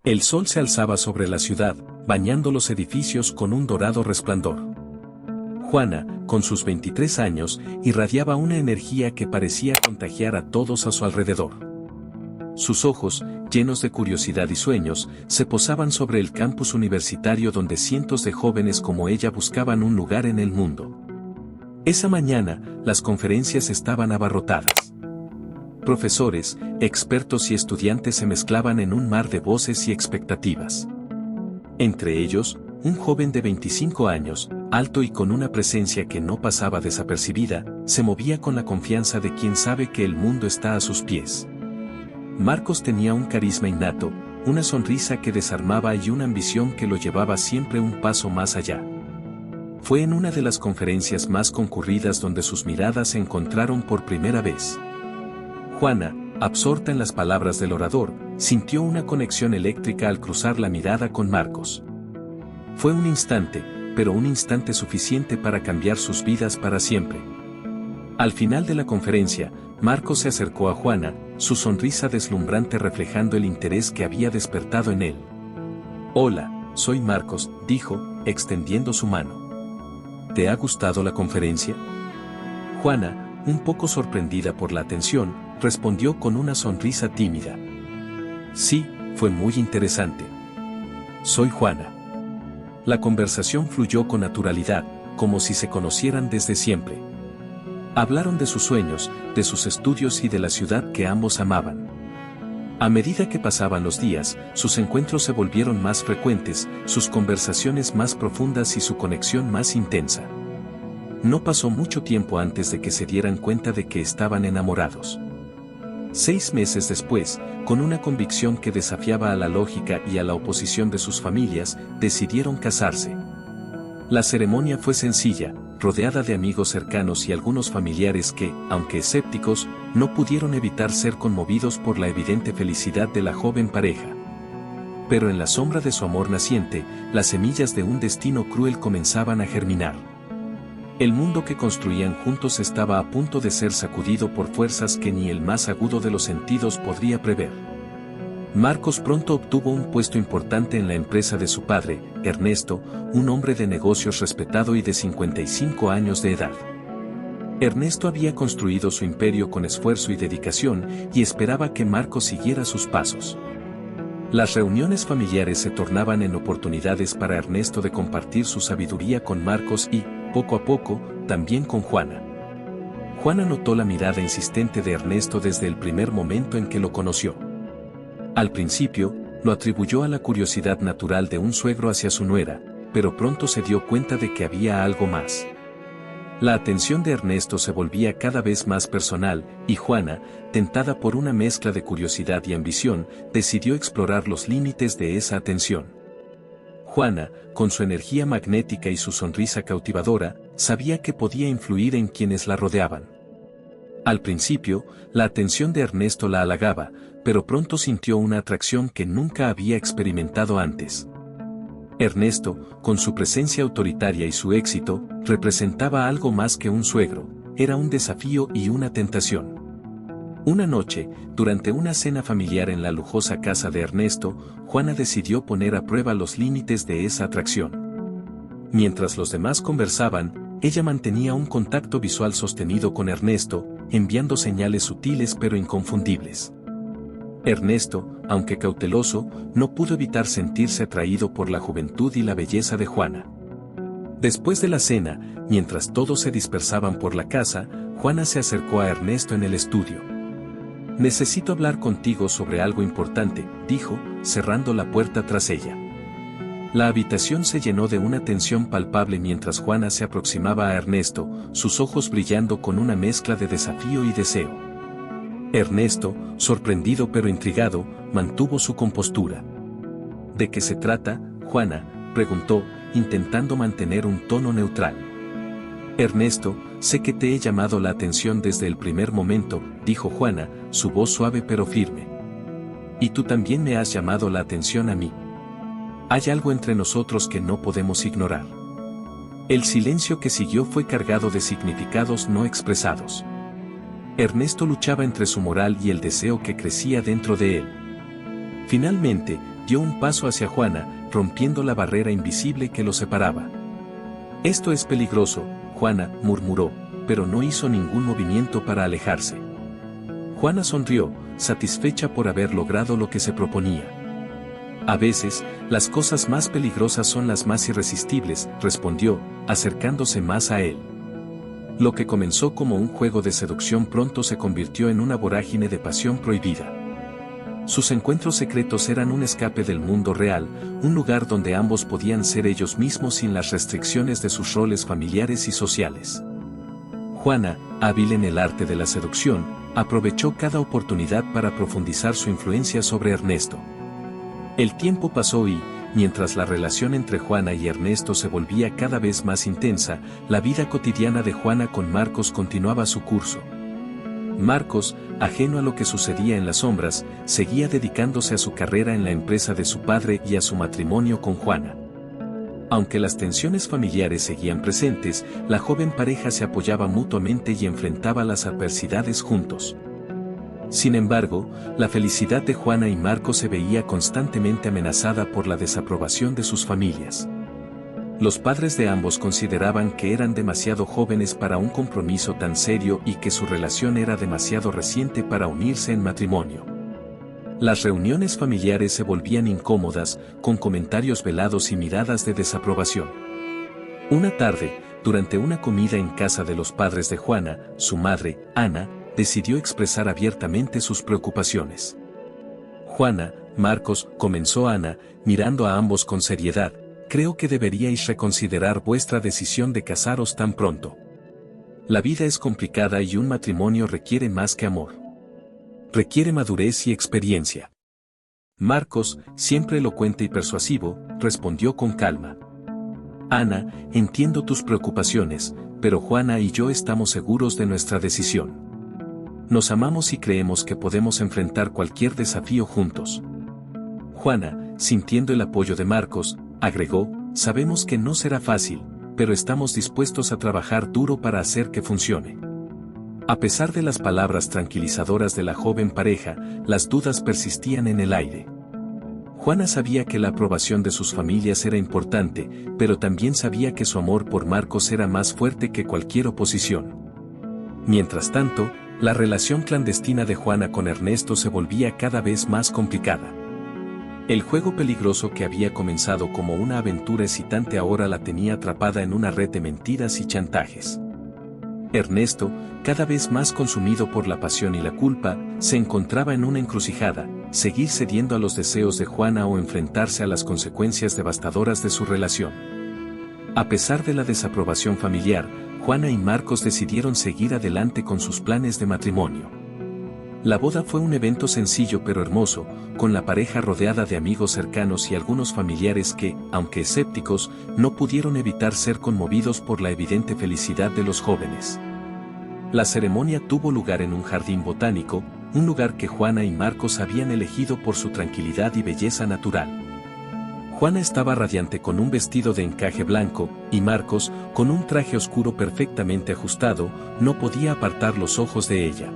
El sol se alzaba sobre la ciudad, bañando los edificios con un dorado resplandor. Juana, con sus 23 años, irradiaba una energía que parecía contagiar a todos a su alrededor. Sus ojos, llenos de curiosidad y sueños, se posaban sobre el campus universitario donde cientos de jóvenes como ella buscaban un lugar en el mundo. Esa mañana, las conferencias estaban abarrotadas. Profesores, expertos y estudiantes se mezclaban en un mar de voces y expectativas. Entre ellos, un joven de 25 años, alto y con una presencia que no pasaba desapercibida, se movía con la confianza de quien sabe que el mundo está a sus pies. Marcos tenía un carisma innato, una sonrisa que desarmaba y una ambición que lo llevaba siempre un paso más allá. Fue en una de las conferencias más concurridas donde sus miradas se encontraron por primera vez. Juana, absorta en las palabras del orador, sintió una conexión eléctrica al cruzar la mirada con Marcos. Fue un instante, pero un instante suficiente para cambiar sus vidas para siempre. Al final de la conferencia, Marcos se acercó a Juana, su sonrisa deslumbrante reflejando el interés que había despertado en él. «Hola, soy Marcos», dijo, extendiendo su mano. «¿Te ha gustado la conferencia?» Juana, un poco sorprendida por la atención, respondió con una sonrisa tímida. «Sí, fue muy interesante. Soy Juana». La conversación fluyó con naturalidad, como si se conocieran desde siempre. Hablaron de sus sueños, de sus estudios y de la ciudad que ambos amaban. A medida que pasaban los días, sus encuentros se volvieron más frecuentes, sus conversaciones más profundas y su conexión más intensa. No pasó mucho tiempo antes de que se dieran cuenta de que estaban enamorados. 6 meses después, con una convicción que desafiaba a la lógica y a la oposición de sus familias, decidieron casarse. La ceremonia fue sencilla, rodeada de amigos cercanos y algunos familiares que, aunque escépticos, no pudieron evitar ser conmovidos por la evidente felicidad de la joven pareja. Pero en la sombra de su amor naciente, las semillas de un destino cruel comenzaban a germinar. El mundo que construían juntos estaba a punto de ser sacudido por fuerzas que ni el más agudo de los sentidos podría prever. Marcos pronto obtuvo un puesto importante en la empresa de su padre, Ernesto, un hombre de negocios respetado y de 55 años de edad. Ernesto había construido su imperio con esfuerzo y dedicación y esperaba que Marcos siguiera sus pasos. Las reuniones familiares se tornaban en oportunidades para Ernesto de compartir su sabiduría con Marcos y, poco a poco, también con Juana. Juana notó la mirada insistente de Ernesto desde el primer momento en que lo conoció. Al principio, lo atribuyó a la curiosidad natural de un suegro hacia su nuera, pero pronto se dio cuenta de que había algo más. La atención de Ernesto se volvía cada vez más personal, y Juana, tentada por una mezcla de curiosidad y ambición, decidió explorar los límites de esa atención. Juana, con su energía magnética y su sonrisa cautivadora, sabía que podía influir en quienes la rodeaban. Al principio, la atención de Ernesto la halagaba, pero pronto sintió una atracción que nunca había experimentado antes. Ernesto, con su presencia autoritaria y su éxito, representaba algo más que un suegro, era un desafío y una tentación. Una noche, durante una cena familiar en la lujosa casa de Ernesto, Juana decidió poner a prueba los límites de esa atracción. Mientras los demás conversaban, ella mantenía un contacto visual sostenido con Ernesto, enviando señales sutiles pero inconfundibles. Ernesto, aunque cauteloso, no pudo evitar sentirse atraído por la juventud y la belleza de Juana. Después de la cena, mientras todos se dispersaban por la casa, Juana se acercó a Ernesto en el estudio. «Necesito hablar contigo sobre algo importante», dijo, cerrando la puerta tras ella. La habitación se llenó de una tensión palpable mientras Juana se aproximaba a Ernesto, sus ojos brillando con una mezcla de desafío y deseo. Ernesto, sorprendido pero intrigado, mantuvo su compostura. «¿De qué se trata, Juana?», preguntó, intentando mantener un tono neutral. «Ernesto, sé que te he llamado la atención desde el primer momento», dijo Juana, su voz suave pero firme. «Y tú también me has llamado la atención a mí. Hay algo entre nosotros que no podemos ignorar». El silencio que siguió fue cargado de significados no expresados. Ernesto luchaba entre su moral y el deseo que crecía dentro de él. Finalmente, dio un paso hacia Juana, rompiendo la barrera invisible que los separaba. «Esto es peligroso», Juana murmuró, pero no hizo ningún movimiento para alejarse. Juana sonrió, satisfecha por haber logrado lo que se proponía. «A veces, las cosas más peligrosas son las más irresistibles», respondió, acercándose más a él. Lo que comenzó como un juego de seducción pronto se convirtió en una vorágine de pasión prohibida. Sus encuentros secretos eran un escape del mundo real, un lugar donde ambos podían ser ellos mismos sin las restricciones de sus roles familiares y sociales. Juana, hábil en el arte de la seducción, aprovechó cada oportunidad para profundizar su influencia sobre Ernesto. El tiempo pasó y, mientras la relación entre Juana y Ernesto se volvía cada vez más intensa, la vida cotidiana de Juana con Marcos continuaba su curso. Marcos, ajeno a lo que sucedía en las sombras, seguía dedicándose a su carrera en la empresa de su padre y a su matrimonio con Juana. Aunque las tensiones familiares seguían presentes, la joven pareja se apoyaba mutuamente y enfrentaba las adversidades juntos. Sin embargo, la felicidad de Juana y Marcos se veía constantemente amenazada por la desaprobación de sus familias. Los padres de ambos consideraban que eran demasiado jóvenes para un compromiso tan serio y que su relación era demasiado reciente para unirse en matrimonio. Las reuniones familiares se volvían incómodas, con comentarios velados y miradas de desaprobación. Una tarde, durante una comida en casa de los padres de Juana, su madre, Ana, decidió expresar abiertamente sus preocupaciones. «Juana, Marcos», comenzó Ana, mirando a ambos con seriedad, «creo que deberíais reconsiderar vuestra decisión de casaros tan pronto. La vida es complicada y un matrimonio requiere más que amor. Requiere madurez y experiencia». Marcos, siempre elocuente y persuasivo, respondió con calma. «Ana, entiendo tus preocupaciones, pero Juana y yo estamos seguros de nuestra decisión. Nos amamos y creemos que podemos enfrentar cualquier desafío juntos». Juana, sintiendo el apoyo de Marcos, agregó, «Sabemos que no será fácil, pero estamos dispuestos a trabajar duro para hacer que funcione». A pesar de las palabras tranquilizadoras de la joven pareja, las dudas persistían en el aire. Juana sabía que la aprobación de sus familias era importante, pero también sabía que su amor por Marcos era más fuerte que cualquier oposición. Mientras tanto, la relación clandestina de Juana con Ernesto se volvía cada vez más complicada. El juego peligroso que había comenzado como una aventura excitante ahora la tenía atrapada en una red de mentiras y chantajes. Ernesto, cada vez más consumido por la pasión y la culpa, se encontraba en una encrucijada: seguir cediendo a los deseos de Juana o enfrentarse a las consecuencias devastadoras de su relación. A pesar de la desaprobación familiar, Juana y Marcos decidieron seguir adelante con sus planes de matrimonio. La boda fue un evento sencillo pero hermoso, con la pareja rodeada de amigos cercanos y algunos familiares que, aunque escépticos, no pudieron evitar ser conmovidos por la evidente felicidad de los jóvenes. La ceremonia tuvo lugar en un jardín botánico, un lugar que Juana y Marcos habían elegido por su tranquilidad y belleza natural. Juana estaba radiante con un vestido de encaje blanco, y Marcos, con un traje oscuro perfectamente ajustado, no podía apartar los ojos de ella.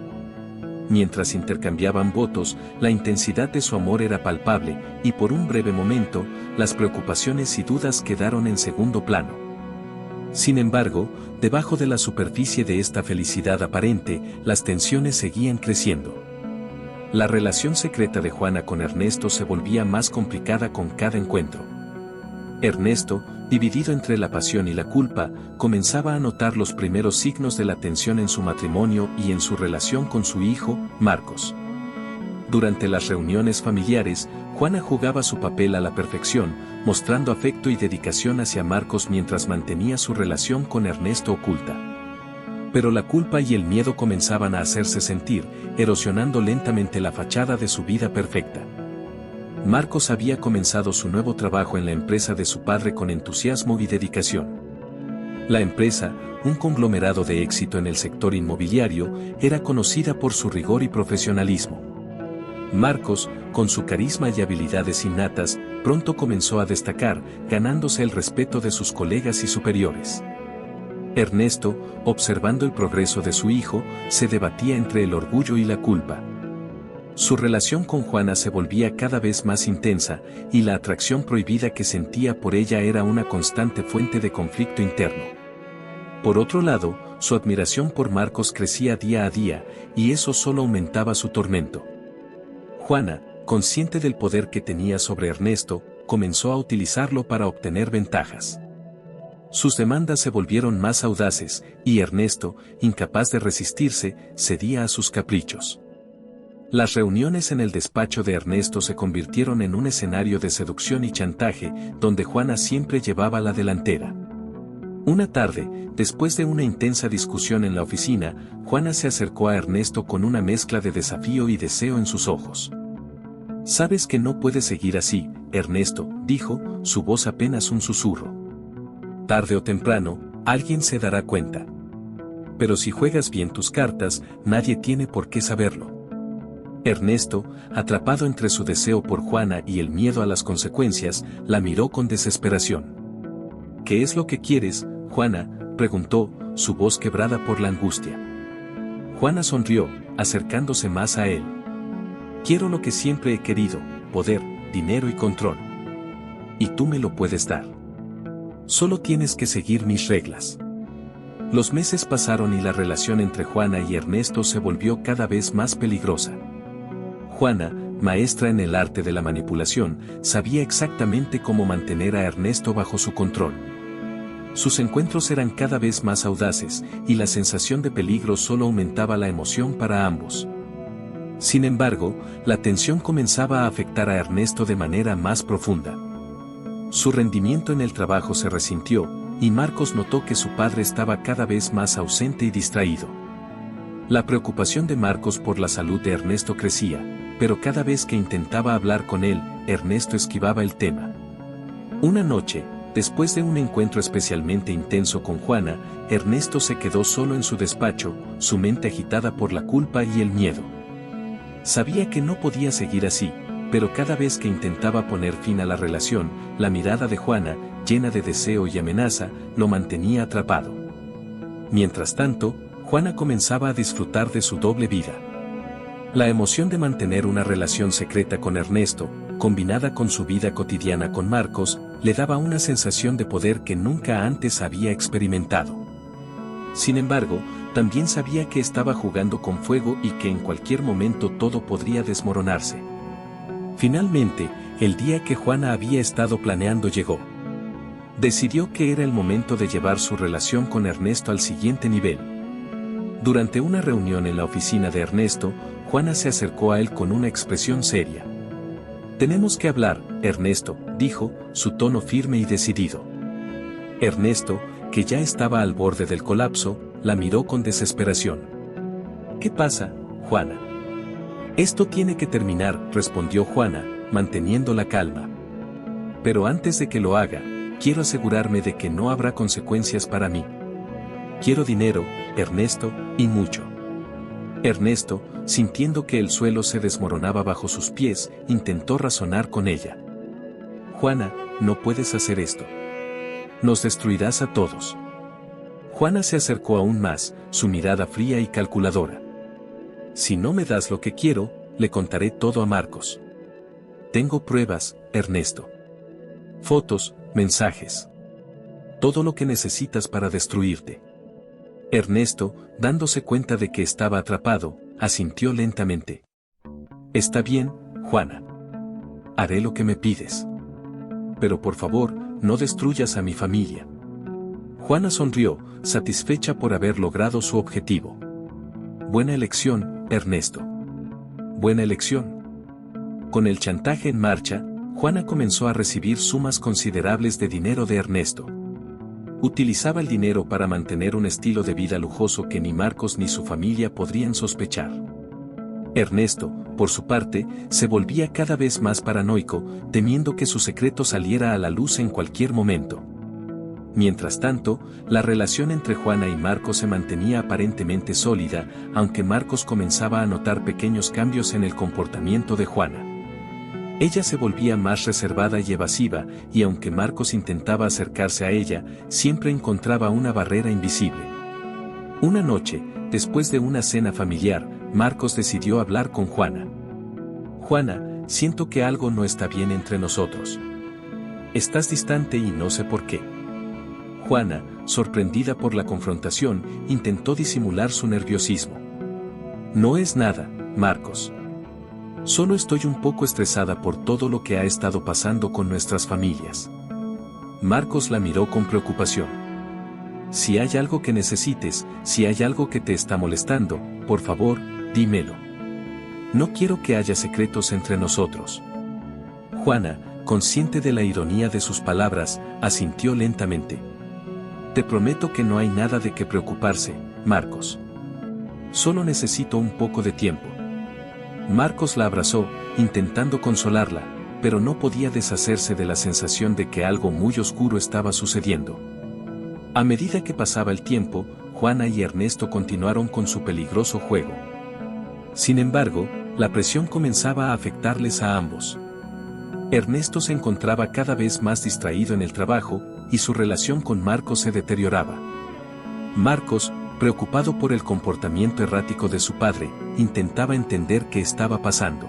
Mientras intercambiaban votos, la intensidad de su amor era palpable, y por un breve momento, las preocupaciones y dudas quedaron en segundo plano. Sin embargo, debajo de la superficie de esta felicidad aparente, las tensiones seguían creciendo. La relación secreta de Juana con Ernesto se volvía más complicada con cada encuentro. Ernesto, dividido entre la pasión y la culpa, comenzaba a notar los primeros signos de la tensión en su matrimonio y en su relación con su hijo, Marcos. Durante las reuniones familiares, Juana jugaba su papel a la perfección, mostrando afecto y dedicación hacia Marcos mientras mantenía su relación con Ernesto oculta. Pero la culpa y el miedo comenzaban a hacerse sentir, erosionando lentamente la fachada de su vida perfecta. Marcos había comenzado su nuevo trabajo en la empresa de su padre con entusiasmo y dedicación. La empresa, un conglomerado de éxito en el sector inmobiliario, era conocida por su rigor y profesionalismo. Marcos, con su carisma y habilidades innatas, pronto comenzó a destacar, ganándose el respeto de sus colegas y superiores. Ernesto, observando el progreso de su hijo, se debatía entre el orgullo y la culpa. Su relación con Juana se volvía cada vez más intensa, y la atracción prohibida que sentía por ella era una constante fuente de conflicto interno. Por otro lado, su admiración por Marcos crecía día a día, y eso solo aumentaba su tormento. Juana, consciente del poder que tenía sobre Ernesto, comenzó a utilizarlo para obtener ventajas. Sus demandas se volvieron más audaces, y Ernesto, incapaz de resistirse, cedía a sus caprichos. Las reuniones en el despacho de Ernesto se convirtieron en un escenario de seducción y chantaje, donde Juana siempre llevaba la delantera. Una tarde, después de una intensa discusión en la oficina, Juana se acercó a Ernesto con una mezcla de desafío y deseo en sus ojos. «Sabes que no puedes seguir así, Ernesto», dijo, su voz apenas un susurro. «Tarde o temprano, alguien se dará cuenta. Pero si juegas bien tus cartas, nadie tiene por qué saberlo». Ernesto, atrapado entre su deseo por Juana y el miedo a las consecuencias, la miró con desesperación. «¿Qué es lo que quieres, Juana?», preguntó, su voz quebrada por la angustia. Juana sonrió, acercándose más a él. «Quiero lo que siempre he querido, poder, dinero y control. Y tú me lo puedes dar. Solo tienes que seguir mis reglas». Los meses pasaron y la relación entre Juana y Ernesto se volvió cada vez más peligrosa. Juana, maestra en el arte de la manipulación, sabía exactamente cómo mantener a Ernesto bajo su control. Sus encuentros eran cada vez más audaces, y la sensación de peligro solo aumentaba la emoción para ambos. Sin embargo, la tensión comenzaba a afectar a Ernesto de manera más profunda. Su rendimiento en el trabajo se resintió, y Marcos notó que su padre estaba cada vez más ausente y distraído. La preocupación de Marcos por la salud de Ernesto crecía, pero cada vez que intentaba hablar con él, Ernesto esquivaba el tema. Una noche, después de un encuentro especialmente intenso con Juana, Ernesto se quedó solo en su despacho, su mente agitada por la culpa y el miedo. Sabía que no podía seguir así, pero cada vez que intentaba poner fin a la relación, la mirada de Juana, llena de deseo y amenaza, lo mantenía atrapado. Mientras tanto, Juana comenzaba a disfrutar de su doble vida. La emoción de mantener una relación secreta con Ernesto, combinada con su vida cotidiana con Marcos, le daba una sensación de poder que nunca antes había experimentado. Sin embargo, también sabía que estaba jugando con fuego y que en cualquier momento todo podría desmoronarse. Finalmente, el día que Juana había estado planeando llegó. Decidió que era el momento de llevar su relación con Ernesto al siguiente nivel. Durante una reunión en la oficina de Ernesto, Juana se acercó a él con una expresión seria. «Tenemos que hablar, Ernesto», dijo, su tono firme y decidido. Ernesto, que ya estaba al borde del colapso, la miró con desesperación. «¿Qué pasa, Juana?» «Esto tiene que terminar», respondió Juana, manteniendo la calma. «Pero antes de que lo haga, quiero asegurarme de que no habrá consecuencias para mí. Quiero dinero, Ernesto, y mucho». Ernesto, sintiendo que el suelo se desmoronaba bajo sus pies, intentó razonar con ella. «Juana, no puedes hacer esto. Nos destruirás a todos». Juana se acercó aún más, su mirada fría y calculadora. «Si no me das lo que quiero, le contaré todo a Marcos. Tengo pruebas, Ernesto. Fotos, mensajes. Todo lo que necesitas para destruirte». Ernesto, dándose cuenta de que estaba atrapado, asintió lentamente. «Está bien, Juana. Haré lo que me pides. Pero por favor, no destruyas a mi familia». Juana sonrió, satisfecha por haber logrado su objetivo. «Buena elección, Ernesto. Buena elección». Con el chantaje en marcha, Juana comenzó a recibir sumas considerables de dinero de Ernesto. Utilizaba el dinero para mantener un estilo de vida lujoso que ni Marcos ni su familia podrían sospechar. Ernesto, por su parte, se volvía cada vez más paranoico, temiendo que su secreto saliera a la luz en cualquier momento. Mientras tanto, la relación entre Juana y Marcos se mantenía aparentemente sólida, aunque Marcos comenzaba a notar pequeños cambios en el comportamiento de Juana. Ella se volvía más reservada y evasiva, y aunque Marcos intentaba acercarse a ella, siempre encontraba una barrera invisible. Una noche, después de una cena familiar, Marcos decidió hablar con Juana. Juana, siento que algo no está bien entre nosotros. Estás distante y no sé por qué. Juana, sorprendida por la confrontación, intentó disimular su nerviosismo. No es nada, Marcos. Solo estoy un poco estresada por todo lo que ha estado pasando con nuestras familias. Marcos la miró con preocupación. Si hay algo que necesites, si hay algo que te está molestando, por favor, dímelo. No quiero que haya secretos entre nosotros. Juana, consciente de la ironía de sus palabras, asintió lentamente. Te prometo que no hay nada de qué preocuparse, Marcos. Solo necesito un poco de tiempo. Marcos la abrazó, intentando consolarla, pero no podía deshacerse de la sensación de que algo muy oscuro estaba sucediendo. A medida que pasaba el tiempo, Juana y Ernesto continuaron con su peligroso juego. Sin embargo, la presión comenzaba a afectarles a ambos. Ernesto se encontraba cada vez más distraído en el trabajo, y su relación con Marcos se deterioraba. Marcos, preocupado por el comportamiento errático de su padre, intentaba entender qué estaba pasando.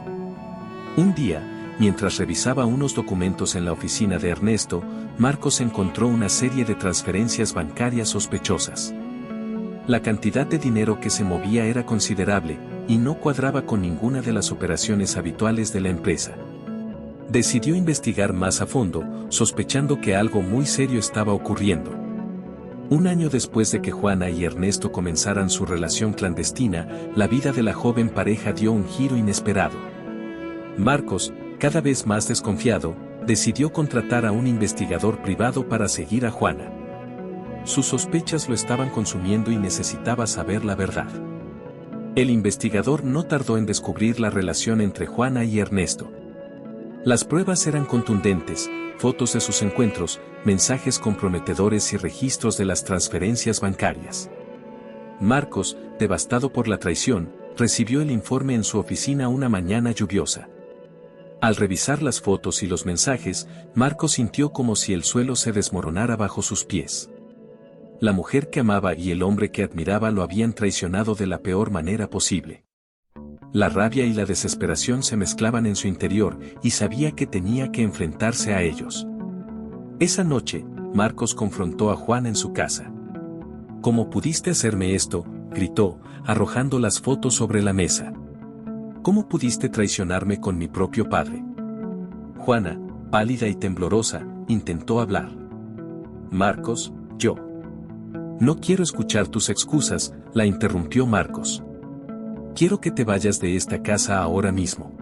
Un día, mientras revisaba unos documentos en la oficina de Ernesto, Marcos encontró una serie de transferencias bancarias sospechosas. La cantidad de dinero que se movía era considerable, y no cuadraba con ninguna de las operaciones habituales de la empresa. Decidió investigar más a fondo, sospechando que algo muy serio estaba ocurriendo. Un año después de que Juana y Ernesto comenzaran su relación clandestina, la vida de la joven pareja dio un giro inesperado. Marcos, cada vez más desconfiado, decidió contratar a un investigador privado para seguir a Juana. Sus sospechas lo estaban consumiendo y necesitaba saber la verdad. El investigador no tardó en descubrir la relación entre Juana y Ernesto. Las pruebas eran contundentes, fotos de sus encuentros, mensajes comprometedores y registros de las transferencias bancarias. Marcos, devastado por la traición, recibió el informe en su oficina una mañana lluviosa. Al revisar las fotos y los mensajes, Marcos sintió como si el suelo se desmoronara bajo sus pies. La mujer que amaba y el hombre que admiraba lo habían traicionado de la peor manera posible. La rabia y la desesperación se mezclaban en su interior, y sabía que tenía que enfrentarse a ellos. Esa noche, Marcos confrontó a Juan en su casa. «¿Cómo pudiste hacerme esto?», gritó, arrojando las fotos sobre la mesa. «¿Cómo pudiste traicionarme con mi propio padre?». Juana, pálida y temblorosa, intentó hablar. «Marcos, yo». «No quiero escuchar tus excusas», la interrumpió Marcos. «Quiero que te vayas de esta casa ahora mismo.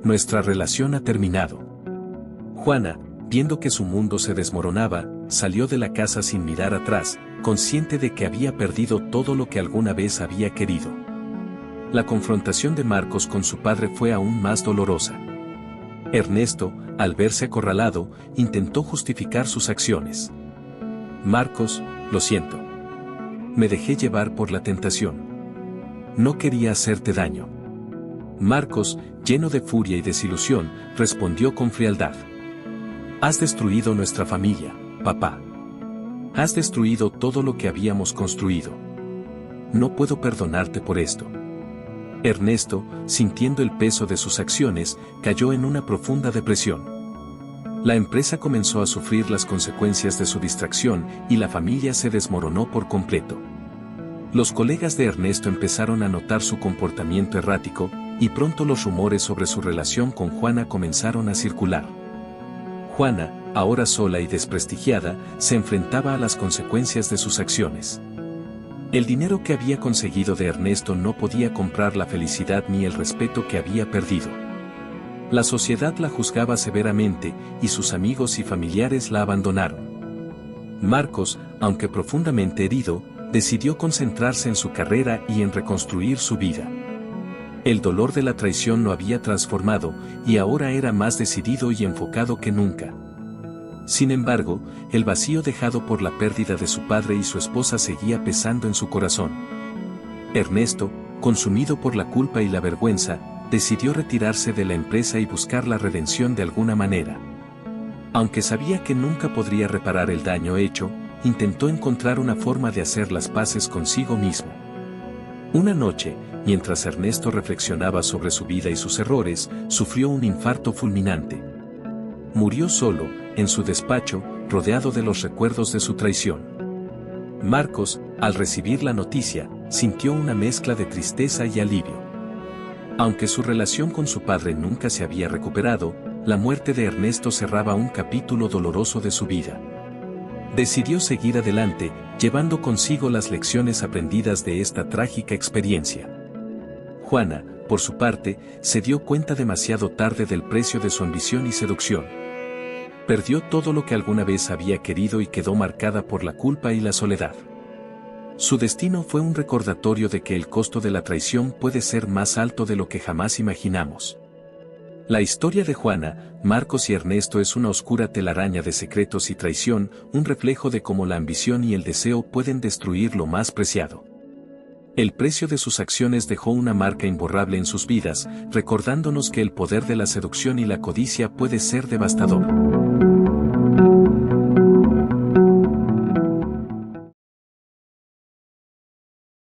Nuestra relación ha terminado». Juana, viendo que su mundo se desmoronaba, salió de la casa sin mirar atrás, consciente de que había perdido todo lo que alguna vez había querido. La confrontación de Marcos con su padre fue aún más dolorosa. Ernesto, al verse acorralado, intentó justificar sus acciones. «Marcos, lo siento. Me dejé llevar por la tentación. No quería hacerte daño». Marcos, lleno de furia y desilusión, respondió con frialdad. «Has destruido nuestra familia, papá. Has destruido todo lo que habíamos construido. No puedo perdonarte por esto». Ernesto, sintiendo el peso de sus acciones, cayó en una profunda depresión. La empresa comenzó a sufrir las consecuencias de su distracción y la familia se desmoronó por completo. Los colegas de Ernesto empezaron a notar su comportamiento errático, y pronto los rumores sobre su relación con Juana comenzaron a circular. Juana, ahora sola y desprestigiada, se enfrentaba a las consecuencias de sus acciones. El dinero que había conseguido de Ernesto no podía comprar la felicidad ni el respeto que había perdido. La sociedad la juzgaba severamente, y sus amigos y familiares la abandonaron. Marcos, aunque profundamente herido, decidió concentrarse en su carrera y en reconstruir su vida. El dolor de la traición lo había transformado, y ahora era más decidido y enfocado que nunca. Sin embargo, el vacío dejado por la pérdida de su padre y su esposa seguía pesando en su corazón. Ernesto, consumido por la culpa y la vergüenza, decidió retirarse de la empresa y buscar la redención de alguna manera. Aunque sabía que nunca podría reparar el daño hecho, intentó encontrar una forma de hacer las paces consigo mismo. Una noche, mientras Ernesto reflexionaba sobre su vida y sus errores, sufrió un infarto fulminante. Murió solo, en su despacho, rodeado de los recuerdos de su traición. Marcos, al recibir la noticia, sintió una mezcla de tristeza y alivio. Aunque su relación con su padre nunca se había recuperado, la muerte de Ernesto cerraba un capítulo doloroso de su vida. Decidió seguir adelante, llevando consigo las lecciones aprendidas de esta trágica experiencia. Juana, por su parte, se dio cuenta demasiado tarde del precio de su ambición y seducción. Perdió todo lo que alguna vez había querido y quedó marcada por la culpa y la soledad. Su destino fue un recordatorio de que el costo de la traición puede ser más alto de lo que jamás imaginamos. La historia de Juana, Marcos y Ernesto es una oscura telaraña de secretos y traición, un reflejo de cómo la ambición y el deseo pueden destruir lo más preciado. El precio de sus acciones dejó una marca imborrable en sus vidas, recordándonos que el poder de la seducción y la codicia puede ser devastador.